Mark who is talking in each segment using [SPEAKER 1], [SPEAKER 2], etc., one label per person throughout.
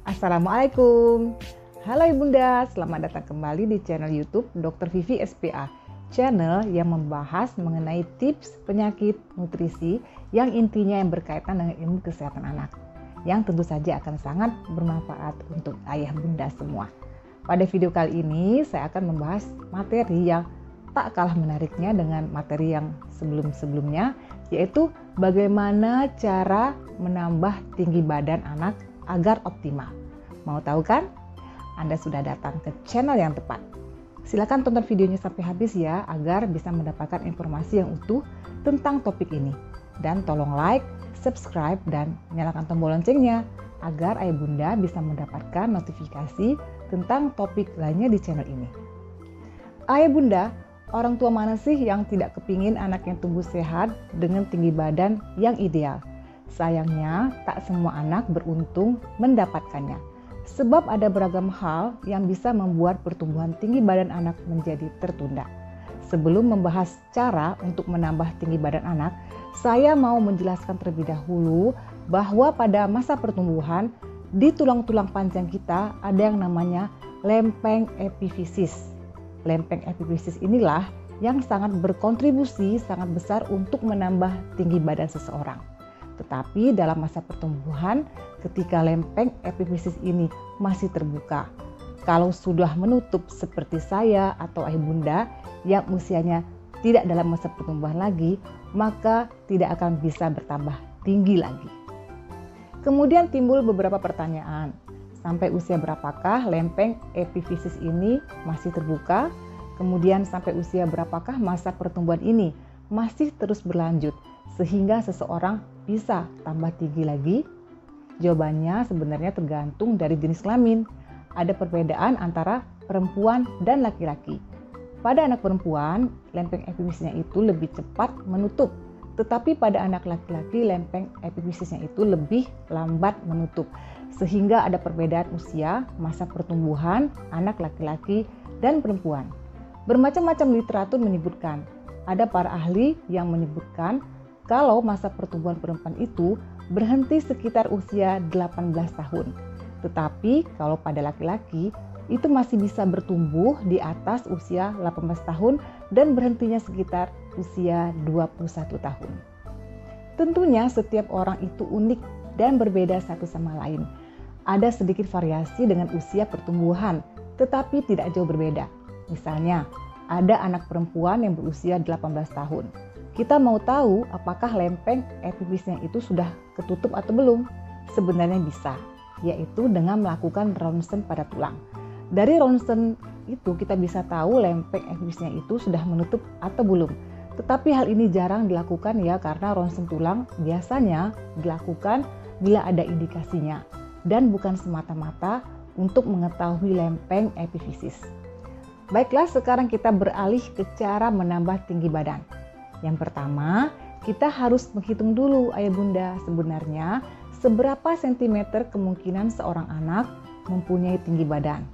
[SPEAKER 1] Assalamualaikum. Halo Ibunda, selamat datang kembali di channel YouTube Dr. Vivi SPA. Channel yang membahas mengenai tips penyakit nutrisi yang intinya yang berkaitan dengan ilmu kesehatan anak, yang tentu saja akan sangat bermanfaat untuk ayah bunda semua. Pada video kali ini saya akan membahas materi yang tak kalah menariknya dengan materi yang sebelum-sebelumnya, yaitu bagaimana cara menambah tinggi badan anak agar optimal. Mau tahu kan? Anda sudah datang ke channel yang tepat. Silakan tonton videonya sampai habis ya, agar bisa mendapatkan informasi yang utuh tentang topik ini. Dan tolong like, subscribe, dan nyalakan tombol loncengnya, agar ayah bunda bisa mendapatkan notifikasi tentang topik lainnya di channel ini. Ayah bunda, orang tua mana sih yang tidak kepingin anaknya tumbuh sehat dengan tinggi badan yang ideal? Sayangnya, tak semua anak beruntung mendapatkannya. Sebab ada beragam hal yang bisa membuat pertumbuhan tinggi badan anak menjadi tertunda. Sebelum membahas cara untuk menambah tinggi badan anak, saya mau menjelaskan terlebih dahulu bahwa pada masa pertumbuhan, di tulang-tulang panjang kita ada yang namanya lempeng epifisis. Lempeng epifisis inilah yang sangat berkontribusi sangat besar untuk menambah tinggi badan seseorang. Tetapi dalam masa pertumbuhan, ketika lempeng epifisis ini masih terbuka, kalau sudah menutup seperti saya atau ayah bunda yang usianya tidak dalam masa pertumbuhan lagi, maka tidak akan bisa bertambah tinggi lagi. Kemudian timbul beberapa pertanyaan. Sampai usia berapakah lempeng epifisis ini masih terbuka? Kemudian sampai usia berapakah masa pertumbuhan ini masih terus berlanjut sehingga seseorang bisa tambah tinggi lagi? Jawabannya sebenarnya tergantung dari jenis kelamin. Ada perbedaan antara perempuan dan laki-laki. Pada anak perempuan, lempeng epifisisnya itu lebih cepat menutup. Tetapi pada anak laki-laki, lempeng epifisisnya itu lebih lambat menutup. Sehingga ada perbedaan usia, masa pertumbuhan anak laki-laki dan perempuan. Bermacam-macam literatur menyebutkan, ada para ahli yang menyebutkan kalau masa pertumbuhan perempuan itu berhenti sekitar usia 18 tahun. Tetapi kalau pada laki-laki itu masih bisa bertumbuh di atas usia 18 tahun dan berhentinya sekitar usia 21 tahun. Tentunya setiap orang itu unik dan berbeda satu sama lain. Ada sedikit variasi dengan usia pertumbuhan, tetapi tidak jauh berbeda. Misalnya, ada anak perempuan yang berusia 18 tahun. Kita mau tahu apakah lempeng epifisisnya itu sudah ketutup atau belum? Sebenarnya bisa, yaitu dengan melakukan ronsen pada tulang. Dari ronsen itu kita bisa tahu lempeng epifisisnya itu sudah menutup atau belum. Tetapi hal ini jarang dilakukan ya, karena ronsen tulang biasanya dilakukan bila ada indikasinya dan bukan semata-mata untuk mengetahui lempeng epifisis. Baiklah, sekarang kita beralih ke cara menambah tinggi badan. Yang pertama, kita harus menghitung dulu ayah bunda sebenarnya seberapa sentimeter kemungkinan seorang anak mempunyai tinggi badan.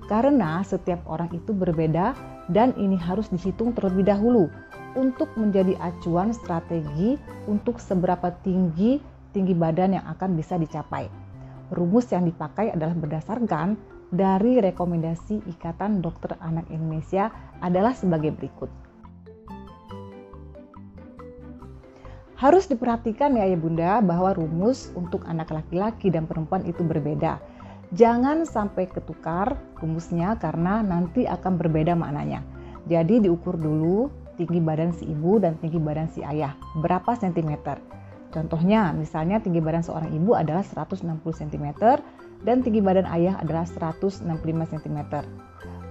[SPEAKER 1] Karena setiap orang itu berbeda dan ini harus dihitung terlebih dahulu untuk menjadi acuan strategi untuk seberapa tinggi badan yang akan bisa dicapai. Rumus yang dipakai adalah berdasarkan dari rekomendasi Ikatan Dokter Anak Indonesia adalah sebagai berikut. Harus diperhatikan ya bunda bahwa rumus untuk anak laki-laki dan perempuan itu berbeda. Jangan sampai ketukar rumusnya karena nanti akan berbeda maknanya. Jadi diukur dulu tinggi badan si ibu dan tinggi badan si ayah. Berapa sentimeter? Contohnya misalnya tinggi badan seorang ibu adalah 160 cm dan tinggi badan ayah adalah 165 cm.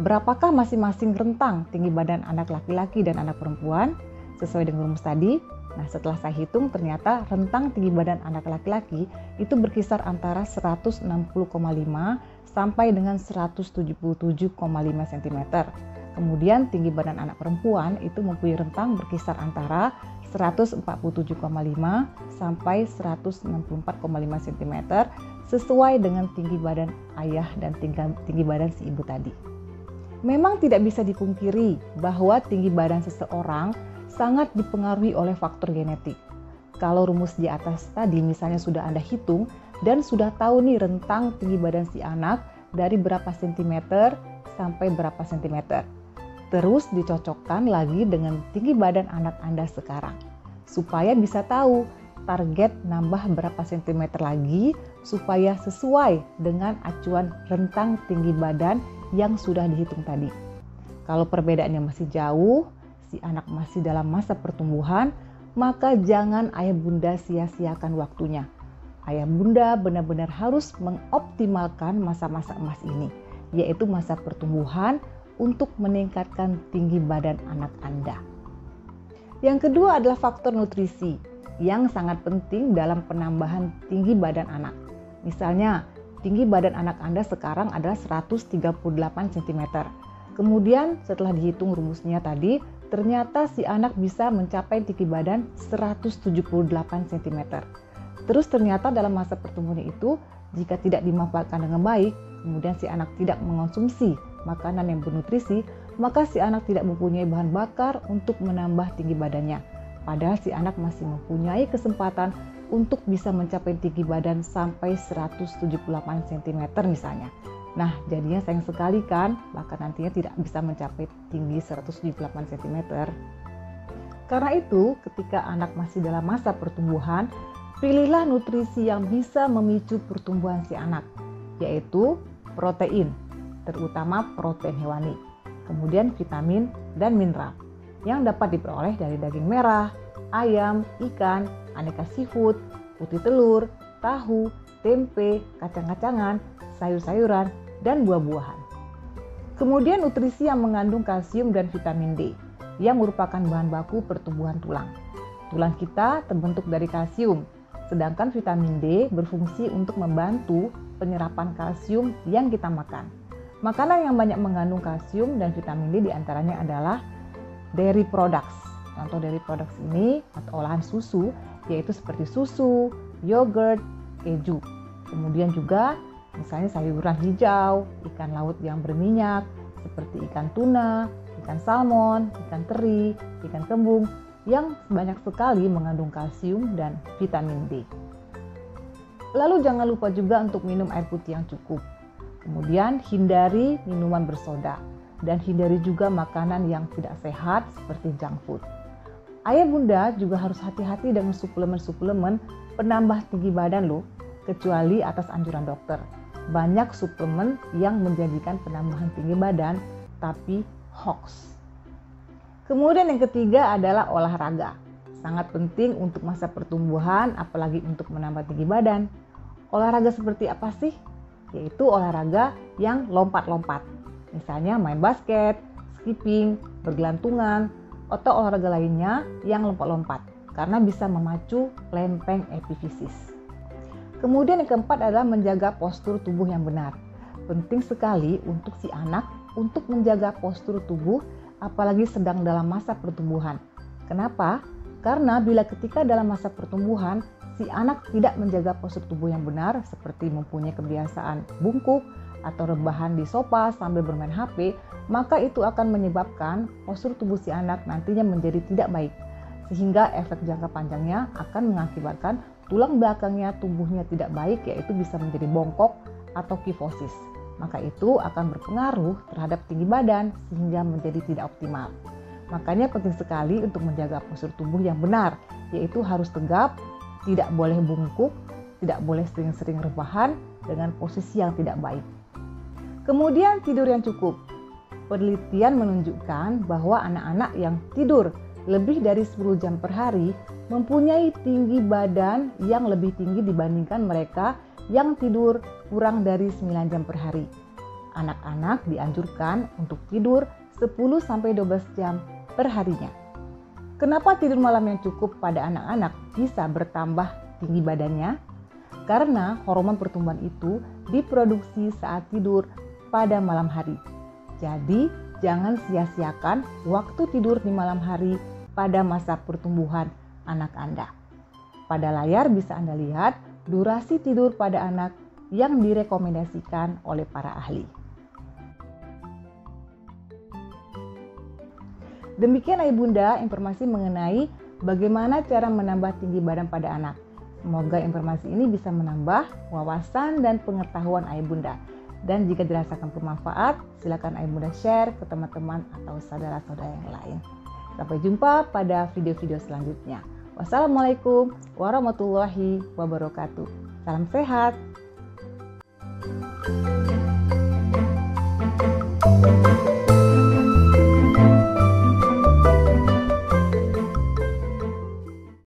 [SPEAKER 1] Berapakah masing-masing rentang tinggi badan anak laki-laki dan anak perempuan? Sesuai dengan rumus tadi. Nah, setelah saya hitung ternyata rentang tinggi badan anak laki-laki itu berkisar antara 160,5 sampai dengan 177,5 cm. Kemudian tinggi badan anak perempuan itu mempunyai rentang berkisar antara 147,5 sampai 164,5 cm sesuai dengan tinggi badan ayah dan tinggi badan si ibu tadi. Memang tidak bisa dipungkiri bahwa tinggi badan seseorang sangat dipengaruhi oleh faktor genetik. Kalau rumus di atas tadi misalnya sudah Anda hitung dan sudah tahu nih rentang tinggi badan si anak dari berapa sentimeter sampai berapa sentimeter. Terus dicocokkan lagi dengan tinggi badan anak Anda sekarang. Supaya bisa tahu target nambah berapa sentimeter lagi supaya sesuai dengan acuan rentang tinggi badan yang sudah dihitung tadi. Kalau perbedaannya masih jauh, si anak masih dalam masa pertumbuhan, maka jangan ayah bunda sia-siakan waktunya. Ayah bunda benar-benar harus mengoptimalkan masa-masa emas ini, yaitu masa pertumbuhan untuk meningkatkan tinggi badan anak Anda. Yang kedua adalah faktor nutrisi yang sangat penting dalam penambahan tinggi badan anak. Misalnya, tinggi badan anak Anda sekarang adalah 138 cm. Kemudian setelah dihitung rumusnya tadi, ternyata si anak bisa mencapai tinggi badan 178 cm. Terus ternyata dalam masa pertumbuhan itu, jika tidak dimanfaatkan dengan baik, kemudian si anak tidak mengonsumsi makanan yang bernutrisi, maka si anak tidak mempunyai bahan bakar untuk menambah tinggi badannya. Padahal si anak masih mempunyai kesempatan untuk bisa mencapai tinggi badan sampai 178 cm misalnya. Nah, jadinya sayang sekali kan, bahkan nantinya tidak bisa mencapai tinggi 178 cm. Karena itu, ketika anak masih dalam masa pertumbuhan, pilihlah nutrisi yang bisa memicu pertumbuhan si anak, yaitu protein, terutama protein hewani, kemudian vitamin dan mineral yang dapat diperoleh dari daging merah, ayam, ikan, aneka seafood, putih telur, tahu, tempe, kacang-kacangan, sayur-sayuran, dan buah-buahan. Kemudian nutrisi yang mengandung kalsium dan vitamin D yang merupakan bahan baku pertumbuhan tulang. Tulang kita terbentuk dari kalsium, sedangkan vitamin D berfungsi untuk membantu penyerapan kalsium yang kita makan. Makanan yang banyak mengandung kalsium dan vitamin D diantaranya adalah dairy products. Contoh dairy products ini atau olahan susu yaitu seperti susu, yogurt, keju. Kemudian juga misalnya sayuran hijau, ikan laut yang berminyak seperti ikan tuna, ikan salmon, ikan teri, ikan kembung yang banyak sekali mengandung kalsium dan vitamin D. Lalu jangan lupa juga untuk minum air putih yang cukup. Kemudian hindari minuman bersoda dan hindari juga makanan yang tidak sehat seperti junk food. Ayah bunda juga harus hati-hati dengan suplemen-suplemen penambah tinggi badan loh, kecuali atas anjuran dokter. Banyak suplemen yang menjadikan penambahan tinggi badan tapi hoax. Kemudian yang ketiga adalah olahraga. Sangat penting untuk masa pertumbuhan, apalagi untuk menambah tinggi badan. Olahraga seperti apa sih? Yaitu olahraga yang lompat-lompat. Misalnya main basket, skipping, bergelantungan, atau olahraga lainnya yang lompat-lompat karena bisa memacu lempeng epifisis. Kemudian yang keempat adalah menjaga postur tubuh yang benar. Penting sekali untuk si anak untuk menjaga postur tubuh apalagi sedang dalam masa pertumbuhan. Kenapa? Karena bila ketika dalam masa pertumbuhan si anak tidak menjaga postur tubuh yang benar seperti mempunyai kebiasaan bungkuk atau rebahan di sofa sambil bermain HP, maka itu akan menyebabkan postur tubuh si anak nantinya menjadi tidak baik. Sehingga efek jangka panjangnya akan mengakibatkan tulang belakangnya tumbuhnya tidak baik, yaitu bisa menjadi bongkok atau kifosis. Maka itu akan berpengaruh terhadap tinggi badan sehingga menjadi tidak optimal. Makanya penting sekali untuk menjaga postur tubuh yang benar, yaitu harus tegap, tidak boleh bungkuk, tidak boleh sering-sering rebahan dengan posisi yang tidak baik. Kemudian tidur yang cukup. Penelitian menunjukkan bahwa anak-anak yang tidur lebih dari 10 jam per hari mempunyai tinggi badan yang lebih tinggi dibandingkan mereka yang tidur kurang dari 9 jam per hari. Anak-anak dianjurkan untuk tidur 10-12 jam per harinya. Kenapa tidur malam yang cukup pada anak-anak bisa bertambah tinggi badannya? Karena hormon pertumbuhan itu diproduksi saat tidur pada malam hari. Jadi, jangan sia-siakan waktu tidur di malam hari pada masa pertumbuhan anak Anda. Pada layar bisa Anda lihat durasi tidur pada anak yang direkomendasikan oleh para ahli. Demikian Ayah Bunda informasi mengenai bagaimana cara menambah tinggi badan pada anak. Semoga informasi ini bisa menambah wawasan dan pengetahuan Ayah Bunda. Dan jika dirasakan bermanfaat, silakan Ayah Bunda share ke teman-teman atau saudara-saudara yang lain. Sampai jumpa pada video-video selanjutnya. Wassalamualaikum warahmatullahi wabarakatuh. Salam sehat.